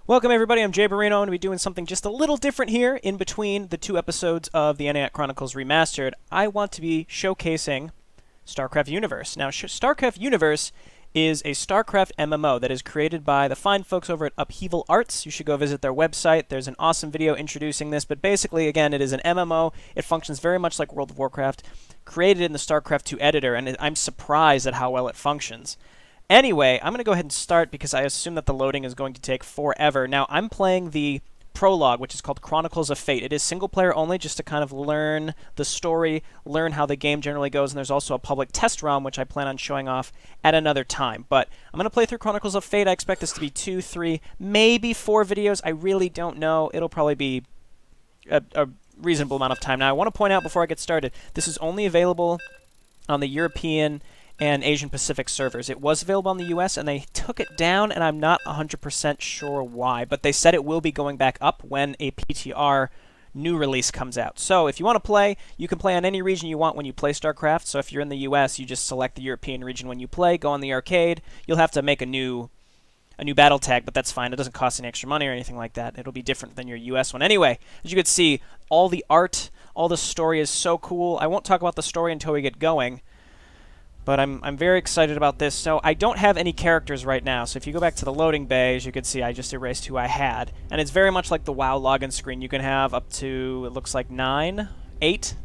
Welcome everybody, I'm JayborinoPlays. I'm going to be doing something just a little different here in between the two episodes of the Chronicles Remastered. I want to be showcasing Starcraft Universe. Now, Starcraft Universe is a Starcraft MMO that is created by the fine folks over at Upheaval Arts. You should go visit their website. There's an awesome video introducing this, but basically, again, it is an MMO. It functions very much like World of Warcraft, created in the Starcraft 2 editor, and I'm surprised at how well it functions. Anyway, I'm going to go ahead and start because I assume that the loading is going to take forever. Now, I'm playing the prologue, which is called Chronicles of Fate. It is single player only, just to kind of learn the story, learn how the game generally goes, and there's also a public test ROM, which I plan on showing off at another time. But I'm going to play through Chronicles of Fate. I expect this to be 2, 3, maybe 4 videos. I really don't know. It'll probably be a reasonable amount of time. Now, I want to point out before I get started, this is only available on the European and Asian Pacific servers. It was available in the US and they took it down, and I'm not 100% sure why, but they said it will be going back up when a PTR new release comes out. So if you want to play, you can play on any region you want when you play StarCraft. So if you're in the US, you just select the European region when you play, go on the arcade. You'll have to make a new battle tag, but that's fine. It doesn't cost any extra money or anything like that. It'll be different than your US one. Anyway, as you can see, all the art, all the story is so cool. I won't talk about the story until we get going, but I'm very excited about this. So I don't have any characters right now. So if you go back to the loading bay, as you can see, I just erased who I had. And it's very much like the WoW login screen. You can have up to, it looks like 8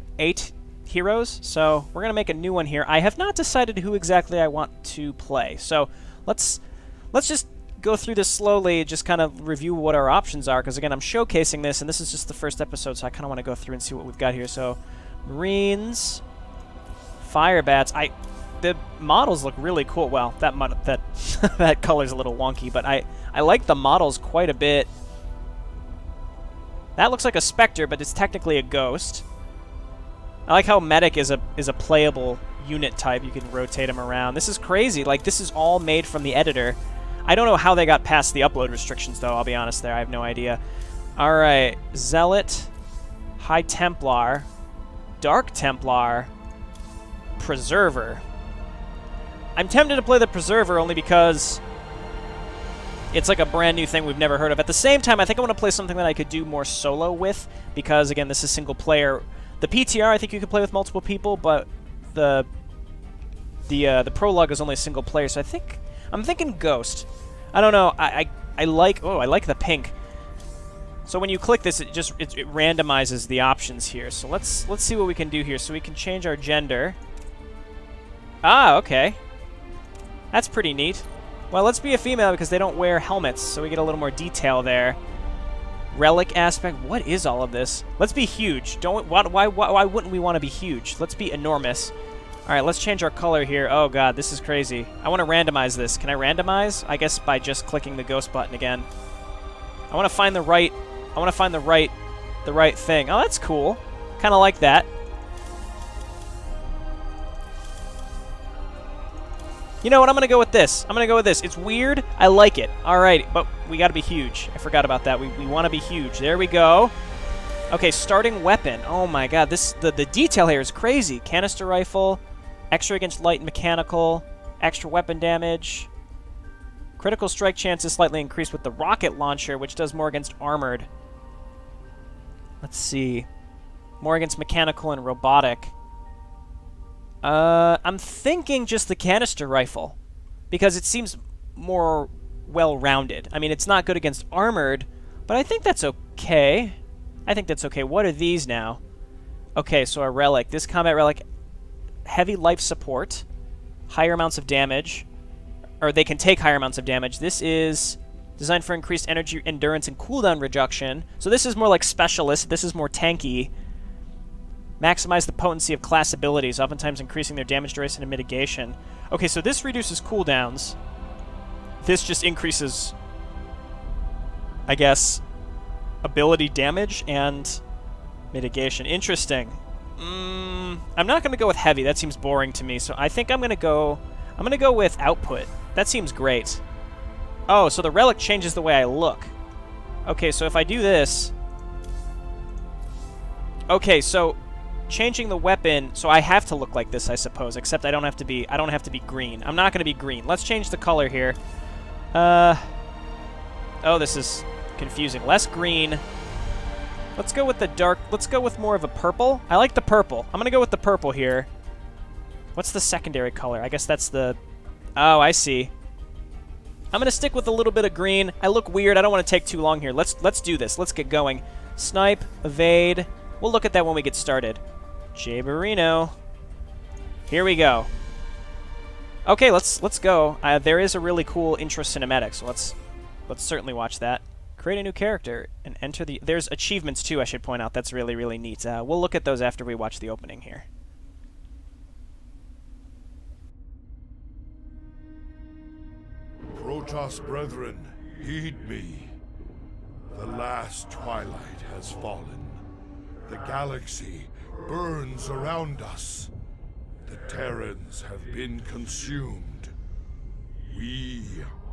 heroes. So we're going to make a new one here. I have not decided who exactly I want to play. So let's just go through this slowly, just kind of review what our options are. Because again, I'm showcasing this, and this is just the first episode, so I kind of want to go through and see what we've got here. So Marines, Fire Bats. The models look really cool. Well, that color's a little wonky, but I like the models quite a bit. That looks like a Spectre, but it's technically a Ghost. I like how Medic is a playable unit type. You can rotate him around. This is crazy. Like, this is all made from the editor. I don't know how they got past the upload restrictions, though. I'll be honest there. I have no idea. All right. Zealot, High Templar, Dark Templar, Preserver. I'm tempted to play the Preserver only because it's like a brand new thing we've never heard of. At the same time, I think I want to play something that I could do more solo with because, again, this is single player. The PTR, I think you could play with multiple people, but the prologue is only single player, so I'm thinking Ghost. I don't know. I like the pink. So when you click this, it randomizes the options here. So let's see what we can do here. So we can change our gender. Ah, okay. That's pretty neat. Well, let's be a female because they don't wear helmets, so we get a little more detail there. Relic aspect. What is all of this? Let's be huge. Why wouldn't we want to be huge? Let's be enormous. All right, let's change our color here. Oh god, this is crazy. I want to randomize this. Can I randomize? I guess by just clicking the ghost button again. I want to find the right thing. Oh, that's cool. Kind of like that. You know what? I'm going to go with this. It's weird. I like it. All right, but we got to be huge. I forgot about that. We want to be huge. There we go. Okay, starting weapon. Oh my god, the detail here is crazy. Canister rifle, extra against light and mechanical, extra weapon damage. Critical strike chance is slightly increased with the rocket launcher, which does more against armored. Let's see. More against mechanical and robotic. I'm thinking just the canister rifle, because it seems more well-rounded. I mean, it's not good against armored, but I think that's okay. What are these now? Okay, so a relic. This combat relic, heavy life support, higher amounts of damage, or they can take higher amounts of damage. This is designed for increased energy, endurance, and cooldown reduction. So this is more like specialist. This is more tanky. Maximize the potency of class abilities, oftentimes increasing their damage duration and mitigation. Okay, so this reduces cooldowns. This just increases, I guess, ability damage and mitigation. Interesting. I'm not going to go with heavy. That seems boring to me. So I think I'm going to go with output. That seems great. Oh, so the relic changes the way I look. Okay, so if I do this. Okay, so changing the weapon, so I have to look like this, I suppose, except I don't have to be green. I'm not going to be green. Let's change the color here. Oh, this is confusing. Less green. Let's go with the dark. Let's go with more of a purple. I like the purple. I'm going to go with the purple here. What's the secondary color? I guess that's the... Oh, I see. I'm going to stick with a little bit of green. I look weird. I don't want to take too long here. Let's do this. Let's get going. Snipe, evade. We'll look at that when we get started. Jayborino. Here we go. Okay, let's go. There is a really cool intro cinematic, so let's certainly watch that. Create a new character and enter the... There's achievements too, I should point out. That's really, really neat. We'll look at those after we watch the opening here. Protoss brethren, heed me. The last twilight has fallen. The galaxy burns around us. The Terrans have been consumed. We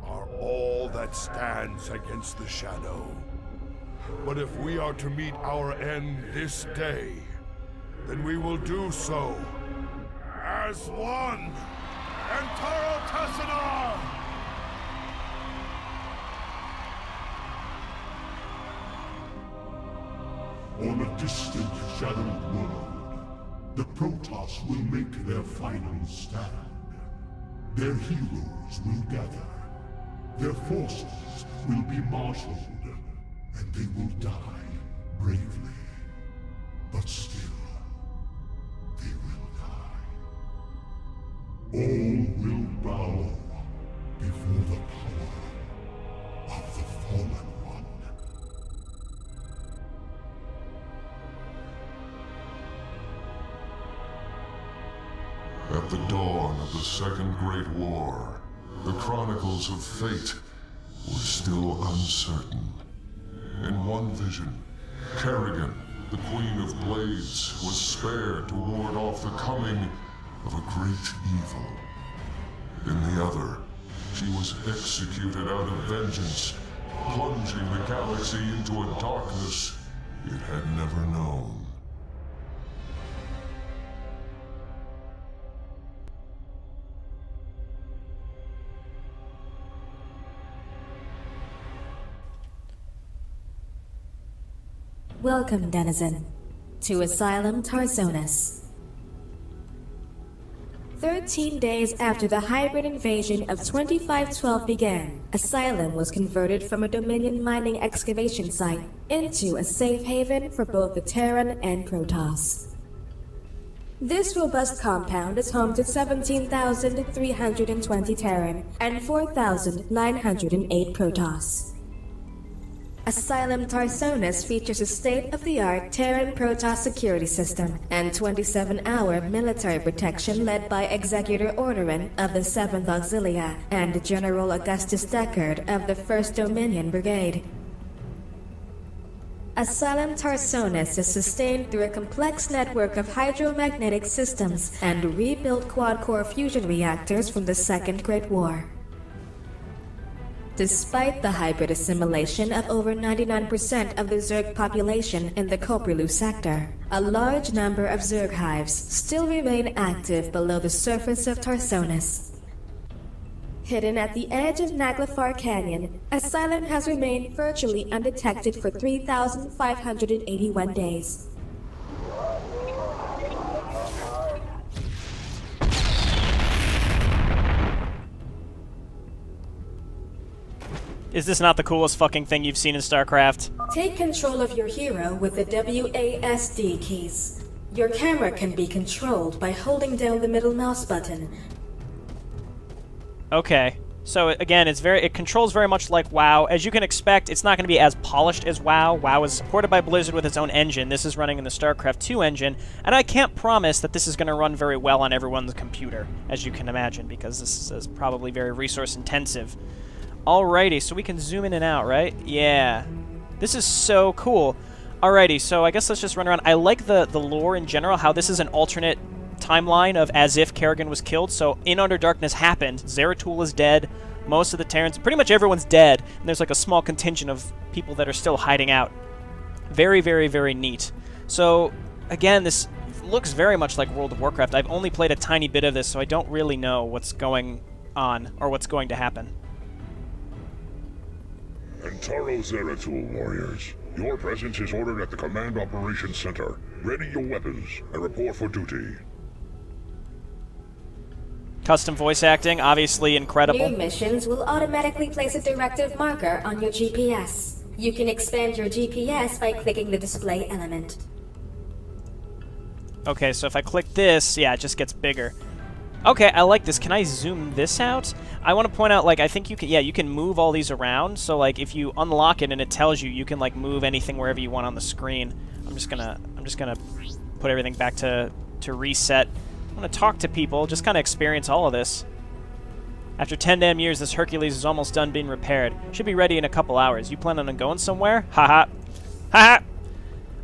are all that stands against the Shadow. But if we are to meet our end this day, then we will do so as one. Tarsonis! On a distant, shadowed world, the Protoss will make their final stand. Their heroes will gather. Their forces will be marshaled, and they will die bravely. But still, they will die. All will bow before the power of the Fallen One. At the dawn of the Second Great War, the Chronicles of Fate were still uncertain. In one vision, Kerrigan, the Queen of Blades, was spared to ward off the coming of a great evil. In the other, she was executed out of vengeance, plunging the galaxy into a darkness it had never known. Welcome, denizen, to Asylum Tarsonis. 13 days after the hybrid invasion of 2512 began, Asylum was converted from a Dominion mining excavation site into a safe haven for both the Terran and Protoss. This robust compound is home to 17,320 Terran and 4,908 Protoss. Asylum Tarsonis features a state-of-the-art Terran Protoss security system and 27-hour military protection led by Executor Ornerin of the 7th Auxilia and General Augustus Deckard of the 1st Dominion Brigade. Asylum Tarsonis is sustained through a complex network of hydromagnetic systems and rebuilt quad-core fusion reactors from the Second Great War. Despite the hybrid assimilation of over 99% of the Zerg population in the Koprilu sector, a large number of Zerg hives still remain active below the surface of Tarsonis. Hidden at the edge of Naglfar Canyon, Asylum has remained virtually undetected for 3,581 days. Is this not the coolest fucking thing you've seen in StarCraft? Take control of your hero with the WASD keys. Your camera can be controlled by holding down the middle mouse button. Okay. So again, it controls very much like WoW. As you can expect, it's not going to be as polished as WoW. WoW is supported by Blizzard with its own engine. This is running in the StarCraft 2 engine, and I can't promise that this is going to run very well on everyone's computer, as you can imagine, because this is probably very resource intensive. Alrighty, so we can zoom in and out, right? Yeah. This is so cool. Alrighty, so I guess let's just run around. I like the lore in general, how this is an alternate timeline of as if Kerrigan was killed. So In Under Darkness happened. Zeratul is dead. Most of the Terrans, pretty much everyone's dead. And there's like a small contingent of people that are still hiding out. Very, very, very neat. So, again, this looks very much like World of Warcraft. I've only played a tiny bit of this, so I don't really know what's going on or what's going to happen. Antaro Zeratul, warriors. Your presence is ordered at the Command Operations Center. Ready your weapons and report for duty. Custom voice acting, obviously incredible. New missions will automatically place a directive marker on your GPS. You can expand your GPS by clicking the display element. Okay, so if I click this, yeah, it just gets bigger. Okay, I like this. Can I zoom this out? I want to point out, like, I think you can, yeah, you can move all these around. So, like, if you unlock it and it tells you, you can, like, move anything wherever you want on the screen. I'm just gonna put everything back to reset. I'm gonna talk to people, just kind of experience all of this. After 10 damn years, this Hercules is almost done being repaired. Should be ready in a couple hours. You planning on going somewhere? Haha. Haha.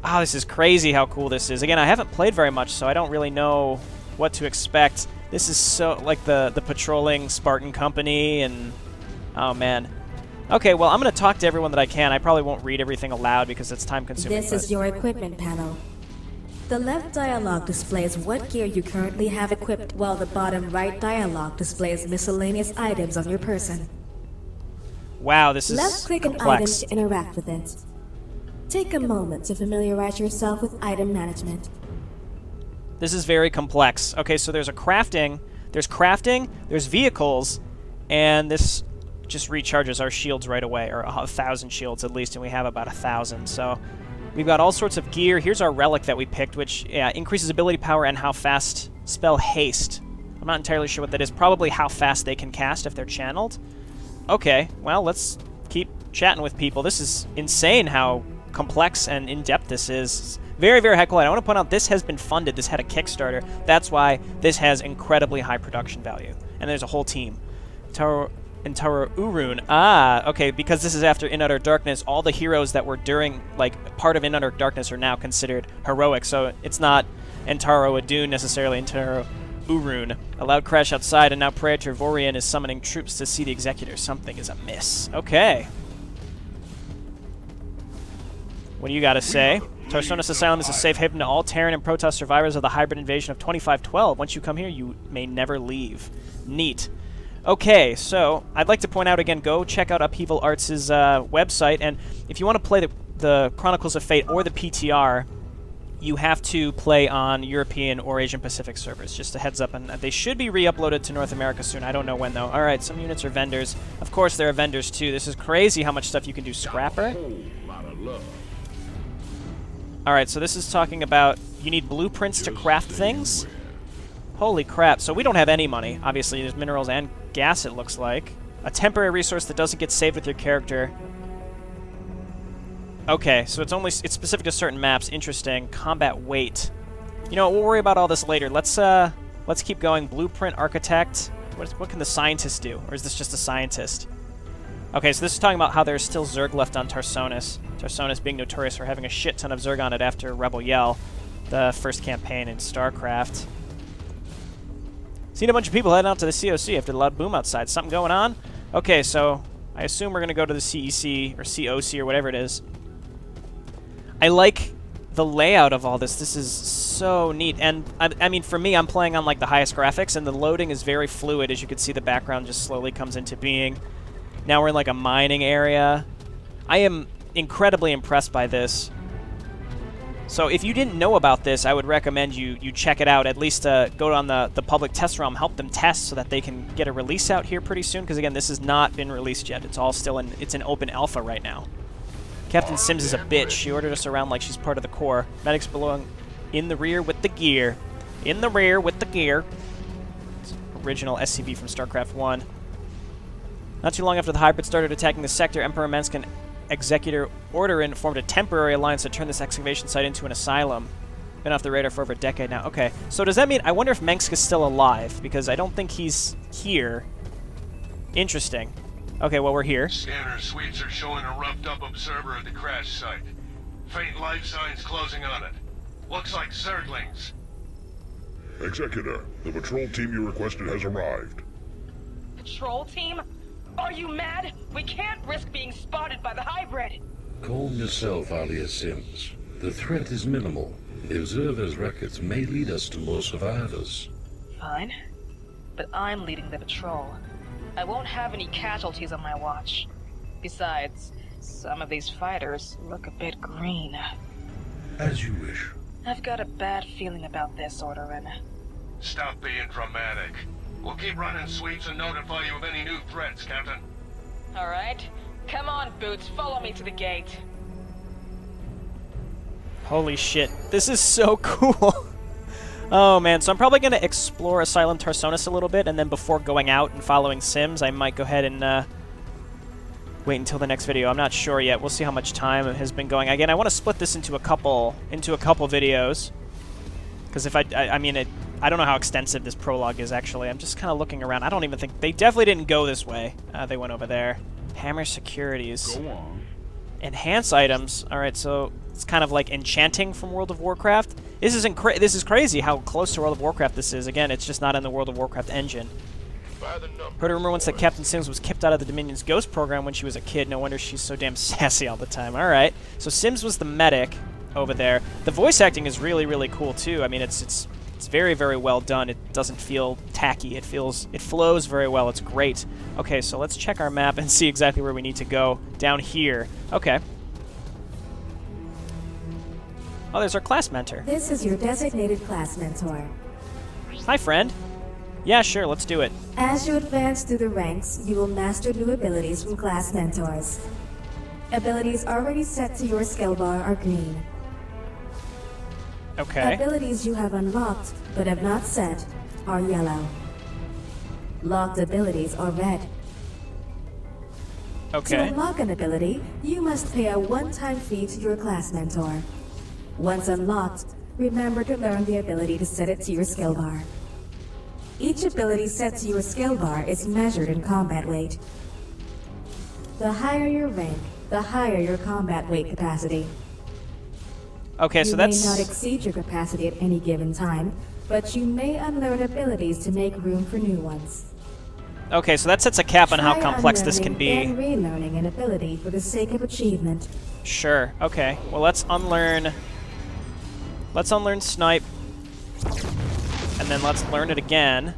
Oh, this is crazy how cool this is. Again, I haven't played very much, so I don't really know what to expect. This is so, like, the patrolling Spartan company, and oh man. Okay, well, I'm going to talk to everyone that I can. I probably won't read everything aloud because it's time-consuming. This is your equipment panel. The left dialogue displays what gear you currently have equipped, while the bottom right dialogue displays miscellaneous items on your person. Wow, this is Left-click an item complex. to interact with it. Take a moment to familiarize yourself with item management. This is very complex. Okay, so there's crafting, there's vehicles, and this just recharges our shields right away, or 1,000 shields at least, and we have about 1,000. So we've got all sorts of gear. Here's our relic that we picked, which increases ability power and how fast spell haste. I'm not entirely sure what that is. Probably how fast they can cast if they're channeled. Okay, well, let's keep chatting with people. This is insane how complex and in-depth this is. Very, very high quality. I want to point out this has been funded. This had a Kickstarter. That's why this has incredibly high production value. And there's a whole team. Taro Urun. Ah, okay, because this is after In Utter Darkness, all the heroes that were during, like, part of In Utter Darkness are now considered heroic. So it's not Entaro Adun necessarily, Entaro Urun. A loud crash outside, and now Praetor Vorian is summoning troops to see the Executor. Something is amiss. Okay. What do you got to say? Tarsonis Asylum is a safe haven to all Terran and Protoss survivors of the hybrid invasion of 2512. Once you come here, you may never leave. Neat. Okay, so I'd like to point out again, go check out Upheaval Arts' website, and if you want to play the Chronicles of Fate or the PTR, you have to play on European or Asian Pacific servers. Just a heads up, and they should be re-uploaded to North America soon. I don't know when, though. All right, some units are vendors. Of course, there are vendors, too. This is crazy how much stuff you can do. Scrapper. All right, so this is talking about you need blueprints to craft things. Holy crap. So we don't have any money. Obviously, there's minerals and gas, it looks like. A temporary resource that doesn't get saved with your character. Okay, so it's specific to certain maps. Interesting. Combat weight. You know what, we'll worry about all this later. Let's keep going. Blueprint, architect. What can the scientist do? Or is this just a scientist? Okay, so this is talking about how there's still Zerg left on Tarsonis. Tarsonis being notorious for having a shit ton of Zerg on it after Rebel Yell, the first campaign in StarCraft. Seen a bunch of people heading out to the COC after the loud boom outside. Something going on? Okay, so I assume we're going to go to the CEC, or COC, or whatever it is. I like the layout of all this. This is so neat. And, I mean, for me, I'm playing on, like, the highest graphics, and the loading is very fluid. As you can see, the background just slowly comes into being. Now we're in, like, a mining area. I am incredibly impressed by this. So if you didn't know about this, I would recommend you check it out. At least go on the public test realm, help them test so that they can get a release out here pretty soon. Because again, this has not been released yet. It's all still it's in open alpha right now. Captain Sims is a bitch. She ordered us around like she's part of the Corps. Medics belong in the rear with the gear. In the rear with the gear. It's original SCV from StarCraft 1. Not too long after the hybrids started attacking the sector, Emperor Mensk and Executor Orderin formed a temporary alliance to turn this excavation site into an asylum. Been off the radar for over a decade now. Okay, so does that mean... I wonder if Mensk is still alive, because I don't think he's here. Interesting. Okay, well, we're here. Scanner suites are showing a roughed-up observer at the crash site. Faint life signs closing on it. Looks like Zerglings. Executor, the patrol team you requested has arrived. Patrol team? Are you mad? We can't risk being spotted by the hybrid. Calm yourself, Alia Sims. The threat is minimal. The observer's records may lead us to more survivors. Fine. But I'm leading the patrol. I won't have any casualties on my watch. Besides, Some of these fighters look a bit green. As you wish. I've got a bad feeling about this, Orderin. Stop being dramatic. We'll keep running sweeps and notify you of any new threats, Captain. Alright. Come on, Boots, follow me to the gate. Holy shit. This is so cool. Oh man, so I'm probably going to explore Asylum Tarsonis a little bit, and then before going out and following Sims, I might go ahead and wait until the next video. I'm not sure yet. We'll see how much time has been going. Again, I want to split this into a couple videos, because if I mean, I don't know how extensive this prologue is actually. I'm just kind of looking around. I don't even think they definitely didn't go this way. They went over there. Hammer securities. Go on. Enhance items. All right, so it's kind of like enchanting from World of Warcraft. This is crazy how close to World of Warcraft this is. Again, it's just not in the World of Warcraft engine. Heard a rumor once that Captain Sims was kicked out of the Dominion's Ghost program when she was a kid. No wonder she's so damn sassy all the time. All right, so Sims was the medic over there. The voice acting is really, really cool too. I mean, it's very, very well done. It doesn't feel tacky. It flows very well. It's great. Okay, so let's check our map and see exactly where we need to go. Down here. Okay. Oh, there's our class mentor. This is your designated class mentor. Hi, friend. Yeah, sure, let's do it. As you advance through the ranks, you will master new abilities from class mentors. Abilities already set to your skill bar are green. Okay. Abilities you have unlocked but have not set are yellow. Locked abilities are red. Okay. To unlock an ability, you must pay a one-time fee to your class mentor. Once unlocked, remember to learn the ability to set it to your skill bar. Each ability set to your skill bar is measured in combat weight. The higher your rank, the higher your combat weight capacity. Okay, so that's... You may not exceed your capacity at any given time, but you may unlearn abilities to make room for new ones. Okay, so that sets a cap on how Try complex this can be. and relearning an ability for the sake of achievement. Sure, okay. Well, let's unlearn Snipe. And then let's learn it again.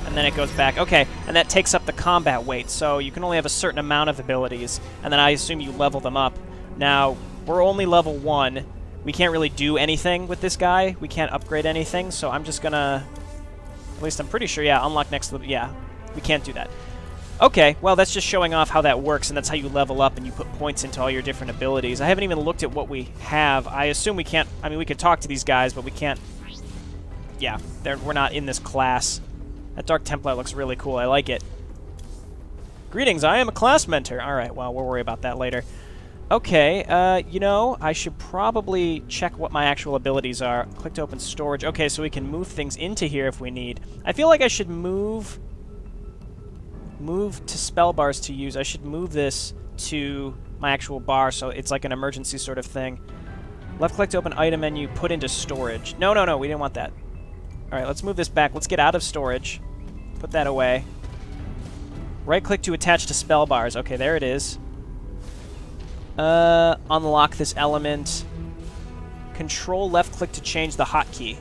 And then it goes back. Okay, and that takes up the combat weight, so you can only have a certain amount of abilities, and then I assume you level them up. Now, we're only level 1. We can't really do anything with this guy. We can't upgrade anything, so I'm just gonna... At least I'm pretty sure, yeah, unlock next to the... Yeah, we can't do that. Okay, well, that's just showing off how that works, and that's how you level up and you put points into all your different abilities. I haven't even looked at what we have. I assume we can't... I mean, we could talk to these guys, but we can't... Yeah, we're not in this class. That Dark Templar looks really cool. I like it. Greetings, I am a class mentor. All right, well, we'll worry about that later. Okay, you know, I should probably check what my actual abilities are. Click to open storage. Okay, so we can move things into here if we need. I feel like I should move to spell bars to use. I should move this to my actual bar, so it's like an emergency sort of thing. Left click to open item menu, put into storage. No, we didn't want that. All right, let's move this back. Let's get out of storage. Put that away. Right click to attach to spell bars. Okay, there it is. Unlock this element. Control left click to change the hotkey.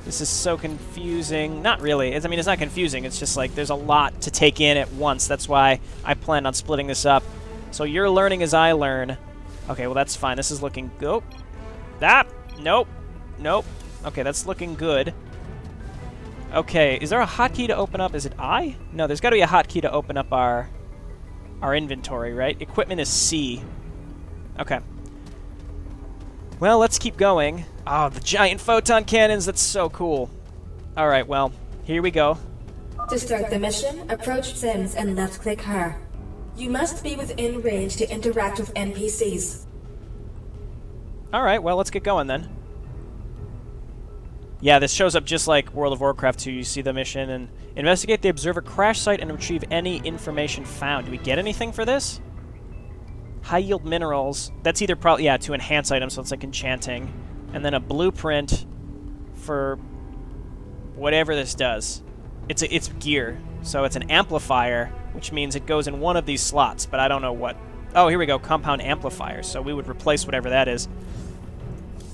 This is so confusing. Not really. I mean, it's not confusing. It's just like there's a lot to take in at once. That's why I plan on splitting this up. So you're learning as I learn. Okay, well, that's fine. This is looking good. Nope. Okay, that's looking good. Okay, is there a hotkey to open up? Is it I? No, there's got to be a hotkey to open up our inventory, right? Equipment is C. Okay. Well, let's keep going. Oh, the giant photon cannons. That's so cool. All right, well, here we go. To start the mission, approach Sims and left-click her. You must be within range to interact with NPCs. All right, well, let's get going then. Yeah, this shows up just like World of Warcraft 2. You see the mission and investigate the observer crash site and retrieve any information found. Do we get anything for this? High yield minerals. That's either probably, yeah, to enhance items, so it's like enchanting. And then a blueprint for whatever this does. It's gear, so it's an amplifier, which means it goes in one of these slots, but I don't know what. Oh, here we go, compound amplifier. So we would replace whatever that is.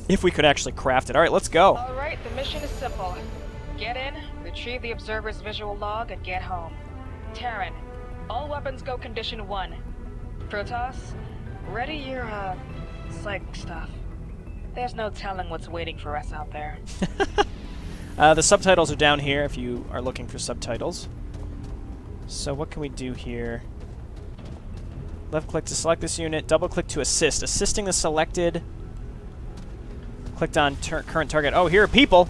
If we could actually craft it. All right, let's go. All right, the mission is simple. Get in, retrieve the observer's visual log, and get home. Terran, all weapons go condition 1. Protoss, ready your, psych stuff. There's no telling what's waiting for us out there. The subtitles are down here if you are looking for subtitles. So what can we do here? Left click to select this unit, double click to assist. Assisting the selected. Clicked on current target. Oh, here are people!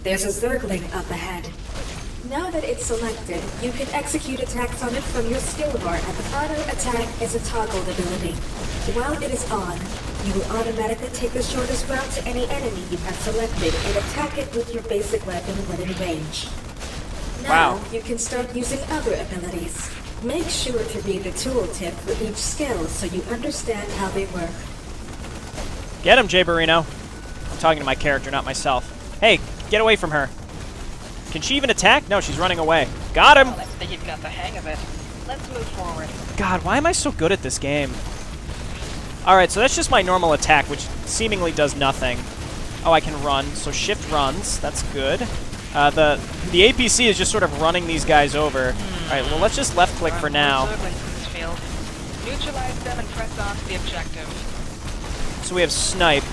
There's a Zergling up ahead. Now that it's selected, you can execute attacks on it from your skill bar, and the auto attack is a toggled ability. While it is on, you will automatically take the shortest route to any enemy you have selected and attack it with your basic weapon when in range. Now, Wow. you can start using other abilities. Make sure to read the tooltip for each skill so you understand how they work. Get him, Jayborino. I'm talking to my character, not myself. Hey, get away from her. Can she even attack? No, she's running away. Got him! Well, I think you've got the hang of it. Let's move forward. God, why am I so good at this game? Alright, so that's just my normal attack, which seemingly does nothing. Oh, I can run, so shift runs. That's good. The APC is just sort of running these guys over. Alright, well, let's just left click for now. Neutralize them and press on to the objective. So we have Snipe.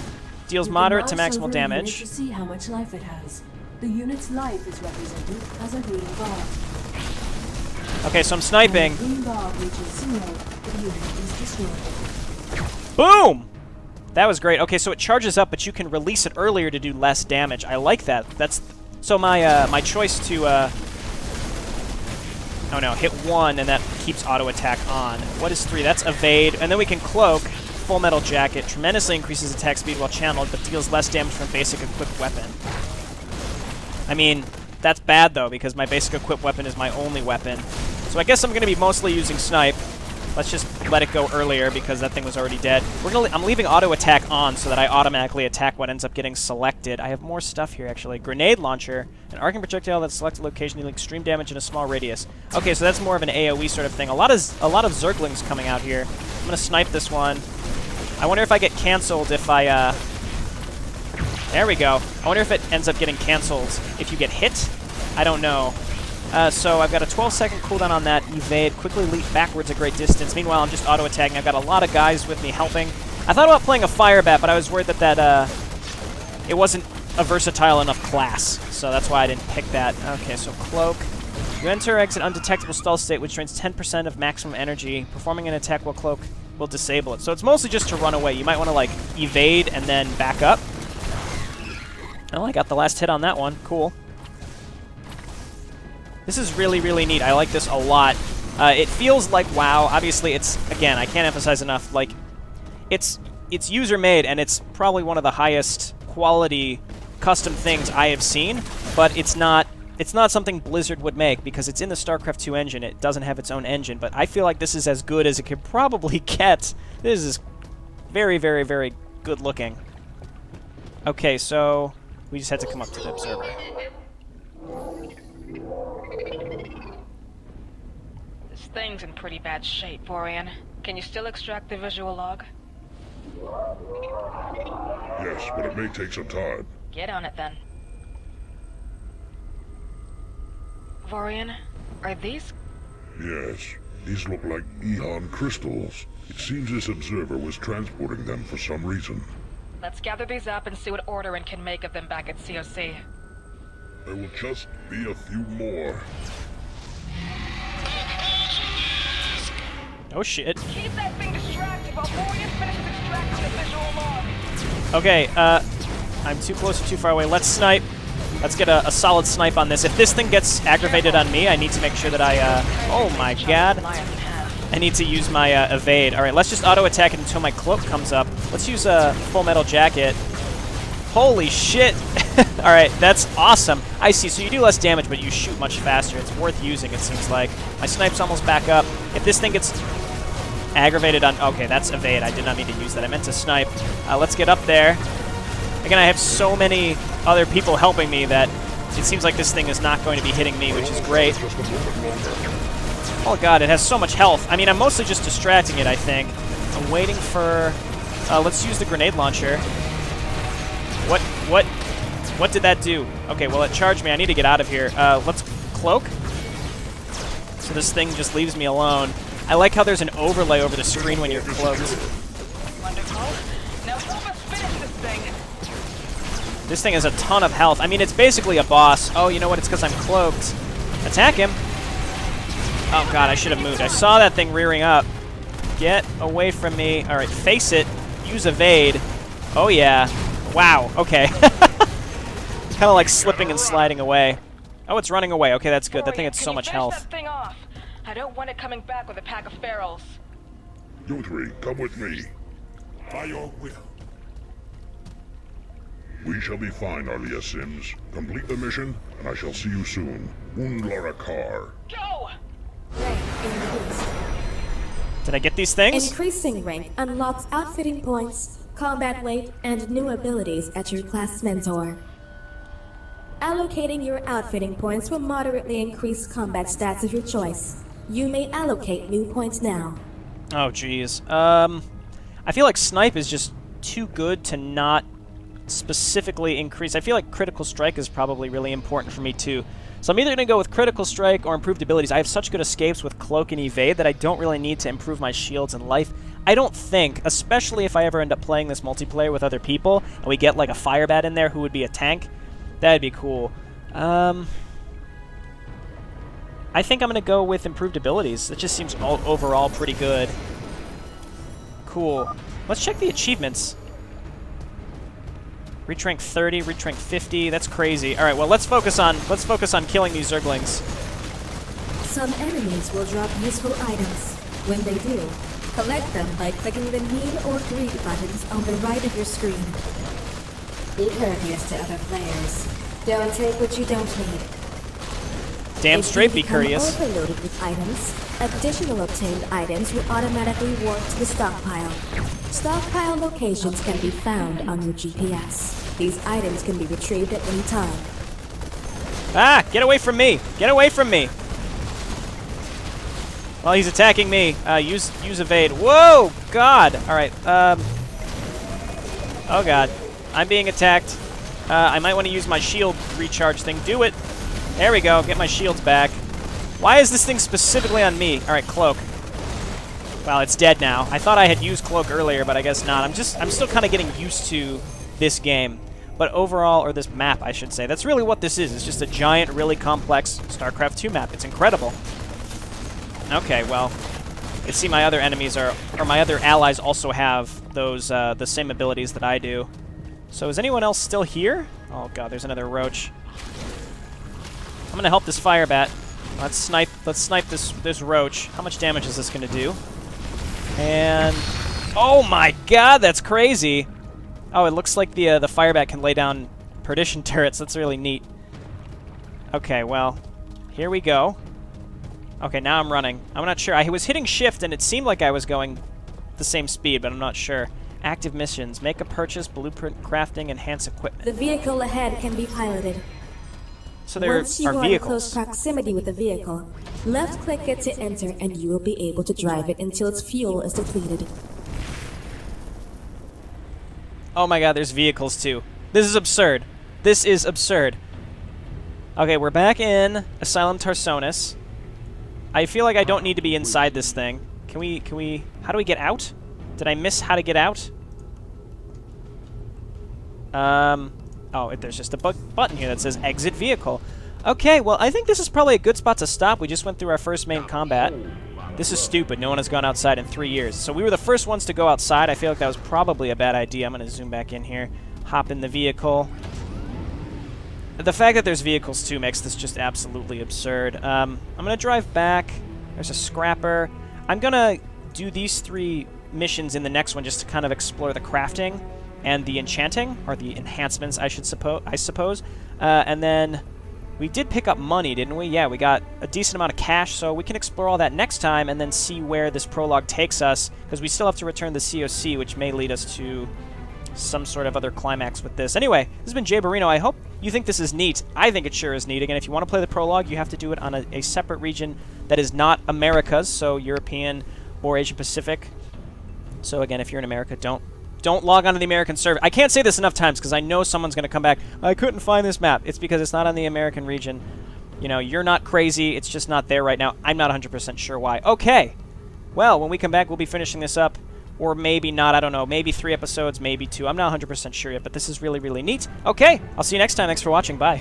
Deals moderate to mouse maximal over a unit damage. to see how much life it has. The unit's life is represented as a green bar. Okay, so I'm sniping. When the green bar reaches 0, the unit is destroyed. Boom! That was great. Okay, so it charges up, but you can release it earlier to do less damage. I like that. That's so my choice to oh no, hit 1 and that keeps auto attack on. What is 3? That's evade, and then we can cloak. Full metal jacket tremendously increases attack speed while channeled, but deals less damage from basic equipped weapon. I mean, that's bad though because my basic equipped weapon is my only weapon. So I guess I'm going to be mostly using snipe. Let's just let it go earlier because that thing was already dead. I'm leaving auto attack on so that I automatically attack what ends up getting selected. I have more stuff here actually. Grenade launcher, an arcing projectile that's selected location dealing extreme damage in a small radius. Okay, so that's more of an AoE sort of thing. A lot of Zerglings coming out here. I'm gonna snipe this one. I wonder if I get canceled if I there we go. I wonder if it ends up getting canceled if you get hit. I don't know. So I've got a 12-second cooldown on that. Evade, quickly leap backwards a great distance. Meanwhile, I'm just auto-attacking. I've got a lot of guys with me helping. I thought about playing a fire bat, but I was worried that it wasn't a versatile enough class. So that's why I didn't pick that. Okay, so cloak. You enter or exit undetectable stealth state, which drains 10% of maximum energy. Performing an attack while cloak will disable it. So it's mostly just to run away. You might want to, like, evade and then back up. Oh, I got the last hit on that one. Cool. This is really, really neat. I like this a lot. It feels like WoW. Obviously, it's, again, I can't emphasize enough, like, it's user-made, and it's probably one of the highest quality custom things I have seen, but it's not something Blizzard would make, because it's in the StarCraft 2 engine. It doesn't have its own engine, but I feel like this is as good as it could probably get. This is very, very, very good looking. Okay, so we just had to come up to the observer. This thing's in pretty bad shape, Borean. Can you still extract the visual log? Yes, but it may take some time. Get on it then. Borean, are these... Yes, these look like Eon crystals. It seems this observer was transporting them for some reason. Let's gather these up and see what Orderin can make of them back at COC. There will just be a few more. Oh shit. Keep that thing distracted while Borean finishes extracting the visual log. Okay, I'm too close or too far away. Let's snipe. Let's get a solid snipe on this. If this thing gets aggravated on me, I need to make sure that I, oh my god. I need to use my evade. Alright, let's just auto-attack it until my cloak comes up. Let's use a full metal jacket. Holy shit! Alright, that's awesome. I see, so you do less damage, but you shoot much faster. It's worth using, it seems like. My snipe's almost back up. If this thing gets aggravated on... Okay, that's evade. I did not mean to use that. I meant to snipe. Let's get up there. Again, I have so many other people helping me that it seems like this thing is not going to be hitting me, which is great. Oh god, it has so much health. I mean, I'm mostly just distracting it, I think. I'm waiting for... let's use the grenade launcher. What did that do? Okay, well, it charged me. I need to get out of here. Let's cloak. So this thing just leaves me alone. I like how there's an overlay over the screen when you're cloaked. Wonderful. Now help us finish this thing. This thing has a ton of health. I mean, it's basically a boss. Oh, you know what? It's because I'm cloaked. Attack him. Oh, God, I should have moved. I saw that thing rearing up. Get away from me. All right, face it. Use evade. Oh, yeah. Wow, okay. Kind of like slipping and sliding away. Oh, it's running away. Okay, that's good. That thing had so much health. That thing off? I don't want it coming back with a pack of ferals. You three, come with me. By your will. We shall be fine, Arlia Sims. Complete the mission, and I shall see you soon. Undlara Kar. Go! Rank increased. Did I get these things? Increasing rank unlocks outfitting points, combat weight, and new abilities at your class mentor. Allocating your outfitting points will moderately increase combat stats of your choice. You may allocate new points now. Oh, jeez. I feel like Snipe is just too good to not specifically increase. I feel like Critical Strike is probably really important for me, too. So I'm either going to go with Critical Strike or Improved Abilities. I have such good escapes with Cloak and Evade that I don't really need to improve my shields and life. I don't think, especially if I ever end up playing this multiplayer with other people, and we get like a Firebat in there who would be a tank, that'd be cool. I think I'm going to go with Improved Abilities. It just seems overall pretty good. Cool. Let's check the achievements. Reach rank 30, reach rank 50. That's crazy. All right, well, let's focus on killing these Zerglings. Some enemies will drop useful items. When they do, collect them by clicking the Need or Greed buttons on the right of your screen. Be courteous to other players. Don't take what you don't need. Damn straight, be If you courteous. become overloaded with items, additional obtained items will automatically warp to the stockpile. Stockpile locations can be found on your GPS. These items can be retrieved at any time. Ah! Get away from me! Get away from me! Well, he's attacking me. Use evade. Whoa! God! Alright, oh, God. I'm being attacked. I might want to use my shield recharge thing. Do it! There we go. Get my shields back. Why is this thing specifically on me? Alright, Cloak. Well, it's dead now. I thought I had used Cloak earlier, but I guess not. I'm still kind of getting used to this game. But overall, or this map, I should say, that's really what this is. It's just a giant, really complex StarCraft 2 map. It's incredible. Okay, well, you see my other enemies or my other allies also have those, the same abilities that I do. So is anyone else still here? Oh god, there's another roach. I'm gonna help this Firebat. Let's snipe this roach. How much damage is this gonna do? And oh my god, that's crazy! Oh, it looks like the Firebat can lay down perdition turrets. That's really neat. Okay, well, here we go. Okay, now I'm running. I'm not sure. I was hitting shift and it seemed like I was going the same speed, but I'm not sure. Active missions. Make a purchase, blueprint crafting, enhance equipment. The vehicle ahead can be piloted. So there Once you are are in vehicles. close proximity with the vehicle, left-click it to enter and you will be able to drive it until its fuel is depleted. Oh my god, there's vehicles too. This is absurd. This is absurd. Okay, we're back in Asylum Tarsonis. I feel like I don't need to be inside this thing. Can we, how do we get out? Did I miss how to get out? Oh, there's just a button here that says exit vehicle. Okay, well, I think this is probably a good spot to stop. We just went through our first main combat. This is stupid. No one has gone outside in 3 years. So we were the first ones to go outside. I feel like that was probably a bad idea. I'm going to zoom back in here. Hop in the vehicle. The fact that there's vehicles, too, makes this just absolutely absurd. I'm going to drive back. There's a scrapper. I'm going to do these 3 missions in the next one just to kind of explore the crafting and the enchanting, or the enhancements, I suppose. And then we did pick up money, didn't we? Yeah, we got a decent amount of cash, so we can explore all that next time and then see where this prologue takes us, because we still have to return the COC, which may lead us to some sort of other climax with this. Anyway, this has been JayborinoPlays. I hope you think this is neat. I think it sure is neat. Again, if you want to play the prologue, you have to do it on a separate region that is not America's, so European or Asia Pacific. So again, if you're in America, don't log on to the American server. I can't say this enough times because I know someone's going to come back. I couldn't find this map. It's because it's not on the American region. You know, you're not crazy. It's just not there right now. I'm not 100% sure why. Okay. Well, when we come back, we'll be finishing this up. Or maybe not, I don't know. Maybe 3 episodes, maybe 2. I'm not 100% sure yet, but this is really, really neat. Okay, I'll see you next time. Thanks for watching. Bye.